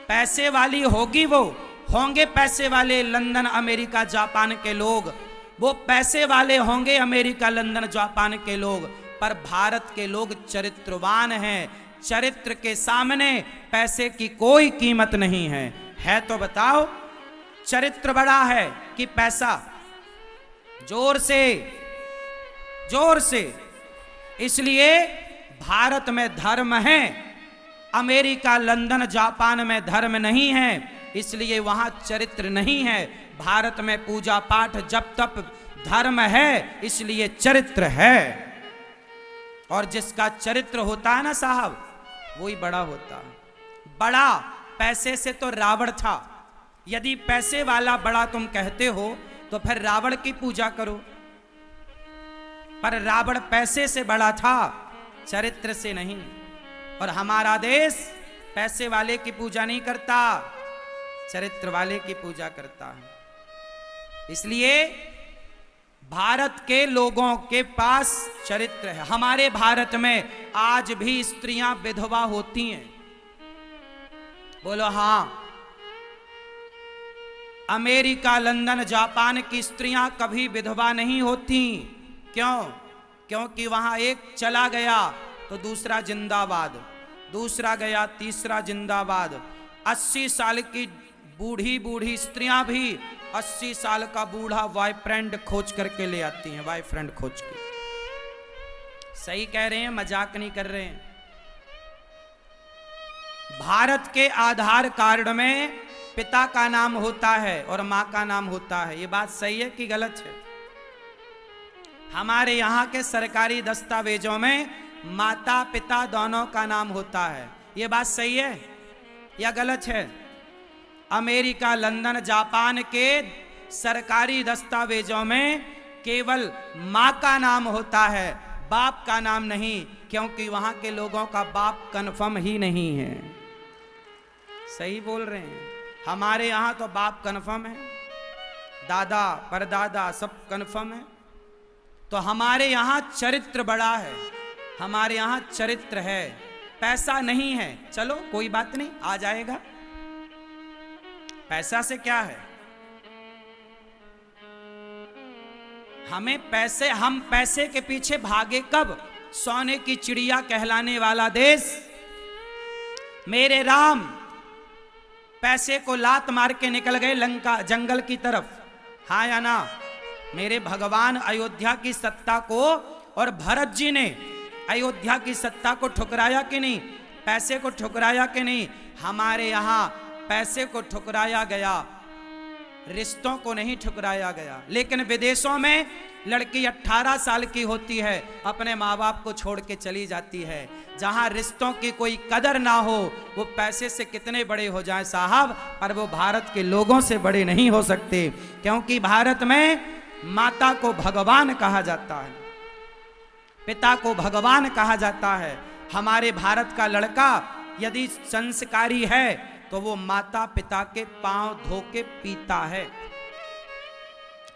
पैसे वाली होगी वो, होंगे पैसे वाले लंदन अमेरिका जापान के लोग, वो पैसे वाले होंगे अमेरिका लंदन जापान के लोग, पर भारत के लोग चरित्रवान हैं। चरित्र के सामने पैसे की कोई कीमत नहीं है तो बताओ चरित्र बड़ा है कि पैसा? जोर से। इसलिए भारत में धर्म है, अमेरिका लंदन जापान में धर्म नहीं है, इसलिए वहां चरित्र नहीं है। भारत में पूजा पाठ जप तप धर्म है, इसलिए चरित्र है। और जिसका चरित्र होता है ना साहब, वही बड़ा होता है। बड़ा पैसे से तो रावण था, यदि पैसे वाला बड़ा तुम कहते हो तो फिर रावण की पूजा करो, पर रावण पैसे से बड़ा था, चरित्र से नहीं। और हमारा देश पैसे वाले की पूजा नहीं करता, चरित्र वाले की पूजा करता है। इसलिए भारत के लोगों के पास चरित्र है। हमारे भारत में आज भी स्त्रियां विधवा होती हैं, बोलो हां। अमेरिका लंदन जापान की स्त्रियां कभी विधवा नहीं होती। क्यों? क्योंकि वहां एक चला गया तो दूसरा जिंदाबाद, दूसरा गया तीसरा जिंदाबाद। 80 साल की बूढ़ी स्त्रियां भी 80 साल का बूढ़ा बॉयफ्रेंड खोज करके ले आती हैं, बॉयफ्रेंड खोज के। सही कह रहे हैं, मजाक नहीं कर रहे हैं। भारत के आधार कार्ड में पिता का नाम होता है और मां का नाम होता है। ये बात सही है कि गलत है? हमारे यहाँ के सरकारी दस्तावेजों में माता पिता दोनों का नाम होता है। ये बात सही है या गलत है? अमेरिका लंदन जापान के सरकारी दस्तावेजों में केवल मां का नाम होता है, बाप का नाम नहीं, क्योंकि वहां के लोगों का बाप कन्फर्म ही नहीं है। सही बोल रहे हैं। हमारे यहाँ तो बाप कन्फर्म है, दादा परदादा सब कन्फर्म है। तो हमारे यहाँ चरित्र बड़ा है, हमारे यहाँ चरित्र है, पैसा नहीं है। चलो कोई बात नहीं, आ जाएगा। पैसा से क्या है? हम पैसे के पीछे भागे कब? सोने की चिड़िया कहलाने वाला देश। मेरे राम पैसे को लात मार के निकल गए लंका जंगल की तरफ, हाँ या ना? मेरे भगवान अयोध्या की सत्ता को, और भरत जी ने अयोध्या की सत्ता को ठुकराया कि नहीं? पैसे को ठुकराया कि नहीं? हमारे यहाँ पैसे को ठुकराया गया, रिश्तों को नहीं ठुकराया गया। लेकिन विदेशों में लड़की 18 साल की होती है, अपने माँ बाप को छोड़ के चली जाती है। जहां रिश्तों की कोई कदर ना हो, वो पैसे से कितने बड़े हो जाएं साहब, पर वो भारत के लोगों से बड़े नहीं हो सकते। क्योंकि भारत में माता को भगवान कहा जाता है, पिता को भगवान कहा जाता है। हमारे भारत का लड़का यदि संस्कारी है तो वो माता पिता के पांव धो के पीता है।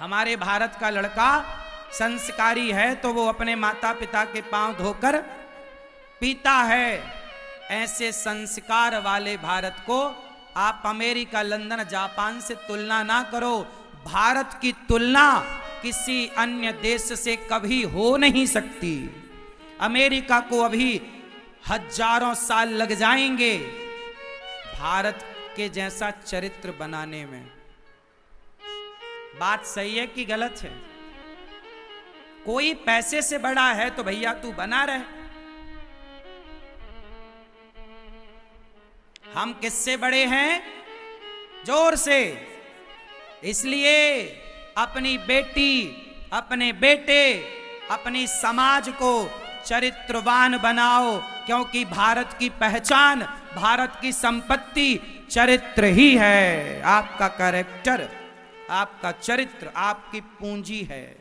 हमारे भारत का लड़का संस्कारी है तो वो अपने माता पिता के पांव धोकर पीता है। ऐसे संस्कार वाले भारत को आप अमेरिका लंदन जापान से तुलना ना करो। भारत की तुलना किसी अन्य देश से कभी हो नहीं सकती। अमेरिका को अभी हजारों साल लग जाएंगे भारत के जैसा चरित्र बनाने में। बात सही है कि गलत है? कोई पैसे से बड़ा है तो भैया तू बना रहे। हम किससे बड़े हैं? जोर से। इसलिए अपनी बेटी, अपने बेटे, अपनी समाज को चरित्रवान बनाओ, क्योंकि भारत की पहचान, भारत की संपत्ति चरित्र ही है। आपका कैरेक्टर, आपका चरित्र, आपकी पूंजी है।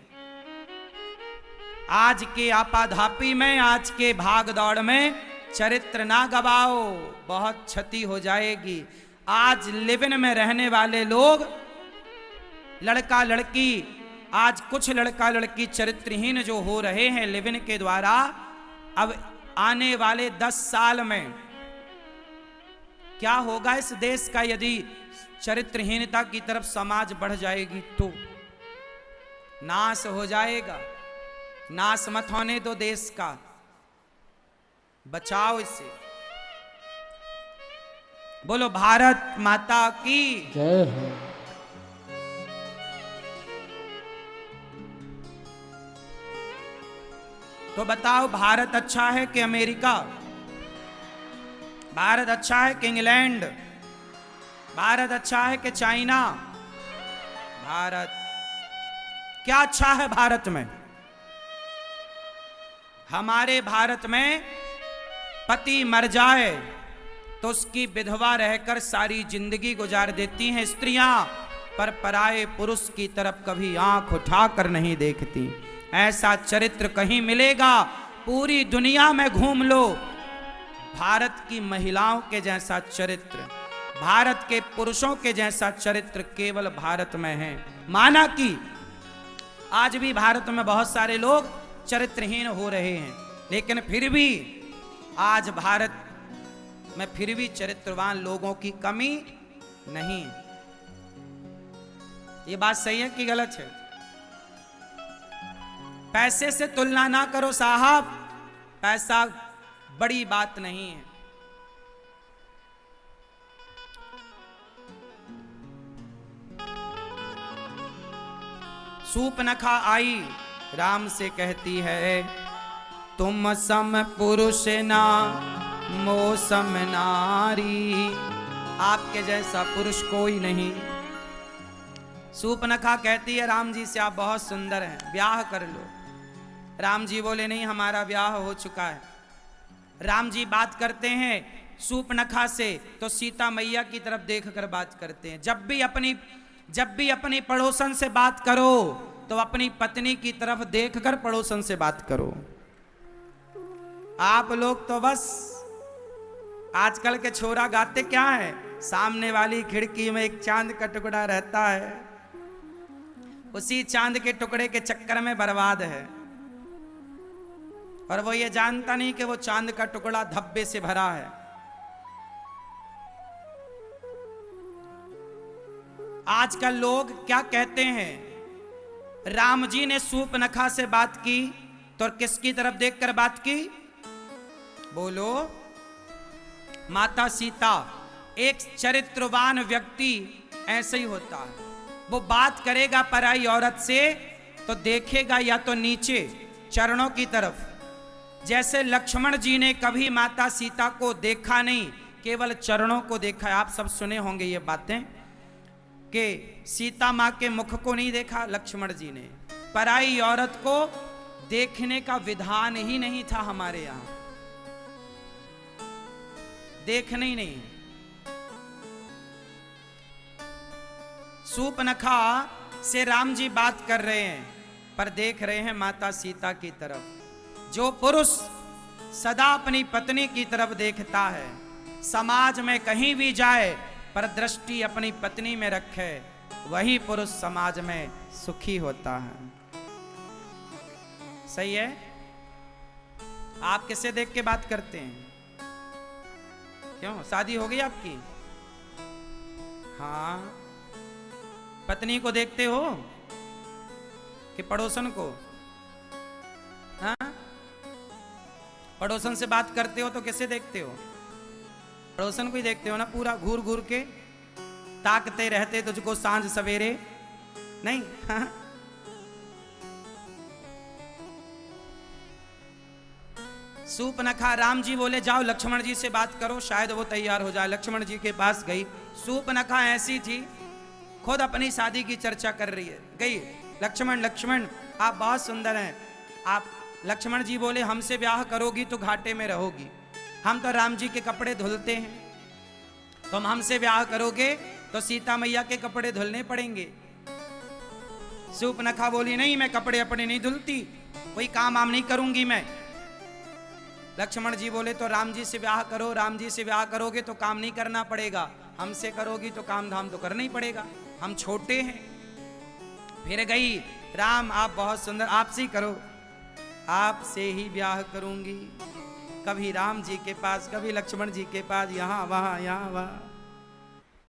आज के आपाधापी में, आज के भाग दौड़ में चरित्र ना गवाओ, बहुत क्षति हो जाएगी। आज लिव इन में रहने वाले लोग, लड़का लड़की, आज कुछ लड़का लड़की चरित्रहीन जो हो रहे हैं लिव इन के द्वारा, अब आने वाले 10 साल में क्या होगा इस देश का यदि चरित्रहीनता की तरफ समाज बढ़ जाएगी तो नाश हो जाएगा। नाश मत होने दो देश का, बचाओ इसे। बोलो भारत माता की जय हो। तो बताओ भारत अच्छा है कि अमेरिका? भारत अच्छा है कि इंग्लैंड? भारत अच्छा है कि चाइना? भारत क्या अच्छा है भारत में? हमारे भारत में पति मर जाए तो उसकी विधवा रहकर सारी जिंदगी गुजार देती हैं स्त्रियां, पर पराये पुरुष की तरफ कभी आंख उठाकर नहीं देखती। ऐसा चरित्र कहीं मिलेगा? पूरी दुनिया में घूम लो, भारत की महिलाओं के जैसा चरित्र, भारत के पुरुषों के जैसा चरित्र केवल भारत में है। माना कि आज भी भारत में बहुत सारे लोग चरित्रहीन हो रहे हैं, लेकिन फिर भी आज भारत में फिर भी चरित्रवान लोगों की कमी नहीं। ये बात सही है कि गलत है? पैसे से तुलना ना करो साहब, पैसा बड़ी बात नहीं है। सूपनखा आई राम से कहती है, तुम सम पुरुष ना मो सम नारी, आपके जैसा पुरुष कोई नहीं। सूपनखा कहती है राम जी से, आप बहुत सुंदर हैं, ब्याह कर लो। राम जी बोले नहीं, हमारा ब्याह हो चुका है। राम जी बात करते हैं सूपनखा से तो सीता मैया की तरफ देखकर बात करते हैं। जब भी अपनी पड़ोसन से बात करो तो अपनी पत्नी की तरफ देखकर पड़ोसन से बात करो। आप लोग तो बस आजकल के छोरा गाते क्या है, सामने वाली खिड़की में एक चांद का टुकड़ा रहता है, उसी चांद के टुकड़े के चक्कर में बर्बाद है, और वो ये जानता नहीं कि वो चांद का टुकड़ा धब्बे से भरा है। आजकल लोग क्या कहते हैं, राम जी ने सूपनखा से बात की तो किसकी तरफ देखकर बात की? बोलो, माता सीता। एक चरित्रवान व्यक्ति ऐसे ही होता है, वो बात करेगा पराई औरत से तो देखेगा या तो नीचे चरणों की तरफ। जैसे लक्ष्मण जी ने कभी माता सीता को देखा नहीं, केवल चरणों को देखा। आप सब सुने होंगे ये बातें कि सीता माँ के मुख को नहीं देखा लक्ष्मण जी ने। पराई औरत को देखने का विधान ही नहीं था हमारे यहां, देखने ही नहीं। सूपनखा से राम जी बात कर रहे हैं पर देख रहे हैं माता सीता की तरफ। जो पुरुष सदा अपनी पत्नी की तरफ देखता है, समाज में कहीं भी जाए पर दृष्टि अपनी पत्नी में रखे, वही पुरुष समाज में सुखी होता है। सही है? आप किसे देख के बात करते हैं? क्यों, शादी हो गई आपकी? हाँ, पत्नी को देखते हो कि पड़ोसन को? हाँ, पड़ोसन से बात करते हो तो किसे देखते हो? पड़ोसन को ही देखते हो ना, पूरा घूर घूर के ताकते रहते तुझको सांझ सवेरे, नहीं? हाँ? सूपनखा, राम जी बोले जाओ लक्ष्मण जी से बात करो, शायद वो तैयार हो जाए। लक्ष्मण जी के पास गई। सूपनखा ऐसी थी, खुद अपनी शादी की चर्चा कर रही है। गई, लक्ष्मण आप बहुत सुंदर हैं। आप, लक्ष्मण जी बोले हमसे ब्याह करोगी तो घाटे में रहोगी, हम तो राम जी के कपड़े धुलते हैं, तुम हमसे ब्याह करोगे तो सीता मैया के कपड़े धुलने पड़ेंगे। सूपनखा बोली नहीं, मैं कपड़े अपने नहीं धुलती, कोई काम आम नहीं करूंगी मैं। लक्ष्मण जी बोले तो राम जी से ब्याह करो, राम जी से ब्याह करोगे तो काम नहीं करना पड़ेगा, हमसे करोगी तो काम धाम तो करना ही पड़ेगा, हम छोटे हैं। फिर गई, राम आप बहुत सुंदर, आपसे ही करो, आपसे ही ब्याह करूंगी। कभी राम जी के पास, कभी लक्ष्मण जी के पास, यहाँ वहाँ यहाँ वहाँ।